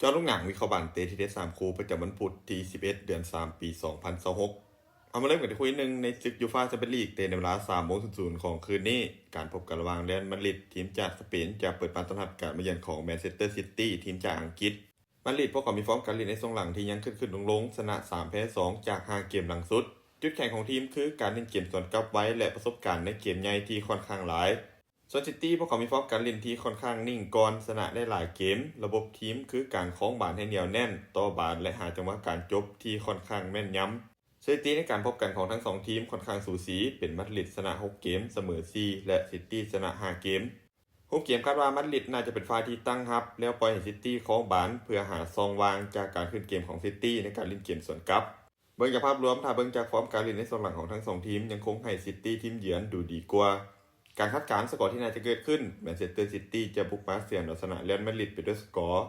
จอลูกหนังวิเคราะห์บันเตะที่ได้3คู่ประจำวันพุธที่11เดือน3ปี2026เอามาเริ่มกันที่คู่หนึ่งในศึกยูฟ่าแชมเปี้ยนลีกเตะในเวลา3:00ของคืนนี้การพบกันระหว่างเรอัลมาดริดทีมจากสเปนจะเปิดบ้านต้อนรับการมาเยือนของแมนเชสเตอร์ซิตี้ทีมจากอังกฤษมาดริดพวกเขามีฟอร์มการเล่นในช่วงหลังที่ยังขึ้นลงชนะ3แพ้2จาก5เกมหลังสุดจุดแข็งของทีมคือการเล่นเกมสวนกลับไว้และประสบการณ์ในเกมใหญ่ที่ค่อนข้างหลายส่วนซิตี้พวกเขามีฟอร์มการเล่นที่ค่อนข้างนิ่งก่อนชนะได้หลายเกมระบบทีมคือการคล้องบาลให้เหนียวแน่นต่อบาลและหาจังหวะการจบที่ค่อนข้างแม่นยำสถิติในการพบกันของทั้ง2ทีมค่อนข้างสูสีเป็นมาดริดชนะ6เกมเสมอ4และซิตี้ชนะ5เกมคู่เกมคาดว่ามาดริดน่าจะเป็นฝ่ายที่ตั้งรับแล้วปล่อยให้ซิตี้คล้องบาลเพื่อหาซองวางจากการขึ้นเกมของซิตี้ในการเล่นเกมสวนกลับเบิ่งจากภาพรวมถ้าเบิ่งจากฟอร์มการเล่นในช่วงหลังของทั้ง2ทีมยังคงให้ซิตี้ทีมเยือนดูดีกว่าการคาดการณ์สกอร์ที่น่าจะเกิดขึ้นแมนเชสเตอร์ซิตี้จะบุกมาเยือนเอาชนะเรอัลมาดริดไปด้วยสกอร์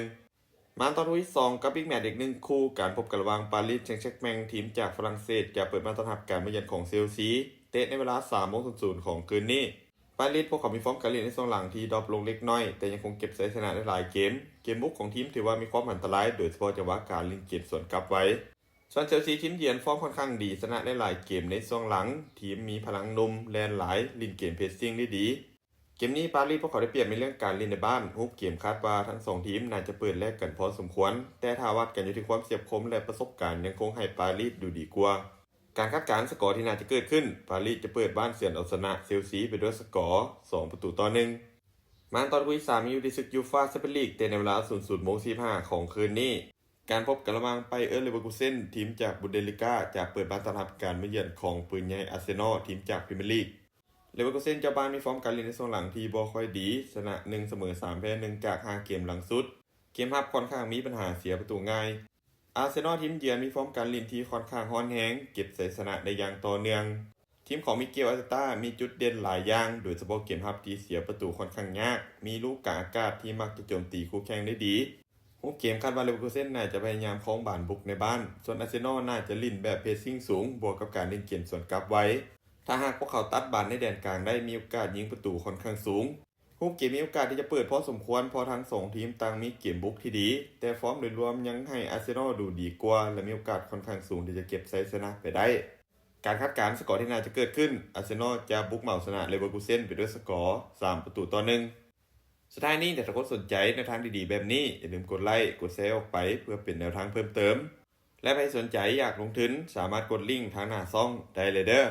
2-1มาตอนที่2กับบิ๊กแมตช์อีก1คู่การพบกันระหว่างปารีสแซงต์แชร์กแมงทีมจากฝรั่งเศสจะเปิดบ้านต้อนรับการมาเยือนของเชลซีเตะในเวลา3:00ของคืนนี้ปารีสพวกเขามีฟอร์มการเล่นในช่วงหลังที่ดรอปลงเล็กน้อยแต่ยังคงเก็บชัยชนะได้หลายเกมบุกของทีมถือว่ามีความอันตรายโดยเฉพาะจังหวะการเล่นเกมสวนกลับไว้ส่วนเชลซีทีมเยือนฟอร์มค่อนข้างดีชนะได้หลายเกมในช่วงหลังทีมมีพลังนมแลนหลายลินเกมเพสซิ่งได้ดีเกมนี้ปารีสพวกเขาได้เปรียบในเรื่องการเล่นในบ้านฮุบเกมคาดว่าทั้ง2ทีมน่าจะเปิดแลกกันพอสมควรแต่ถ้าวัดกันอยู่ที่ความเฉียบคมและประสบการณ์ยังคงให้ปารีสดูดีกว่าการคาดการณ์สกอร์ที่น่าจะเกิดขึ้นปารีสจะเปิดบ้านเยือนเอาชนะเชลซีไปด้วยสกอร์2-1มาตอนที่3มีอยู่ในศึกยูฟ่าแชมเปี้ยนลีกเตะในเวลา00:45ของคืนนี้การพบกันระหว่างไบเออร์เลเวอร์คูเซ่นทีมจากบุนเดสลิก้าจะเปิดบ้านต้อนรับการมาเยือนของปืนใหญ่อาร์เซนอลทีมจากพรีเมียร์ลีกเลเวอร์คูเซ่นเจ้าบ้านมีฟอร์มการเล่นในช่วงหลังที่บ่ค่อยดีชนะ1เสมอ3แพ้1จาก5เกมหลังสุดเกมรับค่อนข้างมีปัญหาเสียประตูง่ายอาร์เซนอลทีมเยือนมีฟอร์มการเล่นที่ค่อนข้างฮ้อนแรงเก็บชัยชนะได้อย่างต่อเนื่องทีมของมิเกลอาร์เตต้ามีจุดเด่นหลายอย่างโดยเฉพาะเกมรับที่เสียประตูค่อนข้างยากมีลูกกลางอากาศที่มักจะโจมตีคู่แข่งได้ดีคู่เกมคาดว่าเลเวอร์คูเซ่นน่าจะพยายามคล้องบาลบุกในบ้านส่วนอาร์เซนอลน่าจะลิ่นแบบเพสซิ่งสูงบวกกับการเล่นเกมสวนกลับไว้ถ้าหากพวกเขาตัดบาลในแดนกลางได้มีโอกาสยิงประตูค่อนข้างสูงคู่เกมมีโอกาสที่จะเปิดพอสมควรพอทั้ง2ทีมต่างมีเกมบุกที่ดีแต่ฟอร์มโดยรวมยังให้อาร์เซนอลดูดีกว่าและมีโอกาสค่อนข้างสูงที่จะเก็บชัยชนะไปได้การคาดการณ์สกอร์ที่น่าจะเกิดขึ้นอาร์เซนอลจะบุกเหมาชนะเลเวอร์คูเซ่นไปด้วยสกอร์3-1สุดท้ายนี้ถ้าคนสนใจในทางดีๆแบบนี้อย่าลืมกดไลค์กดแชร์ออกไปเพื่อเป็นแนวทางเพิ่มเติมและใครสนใจอยากลงทุนสามารถกดลิงก์ทางหน้าช่องได้เลยเด้อ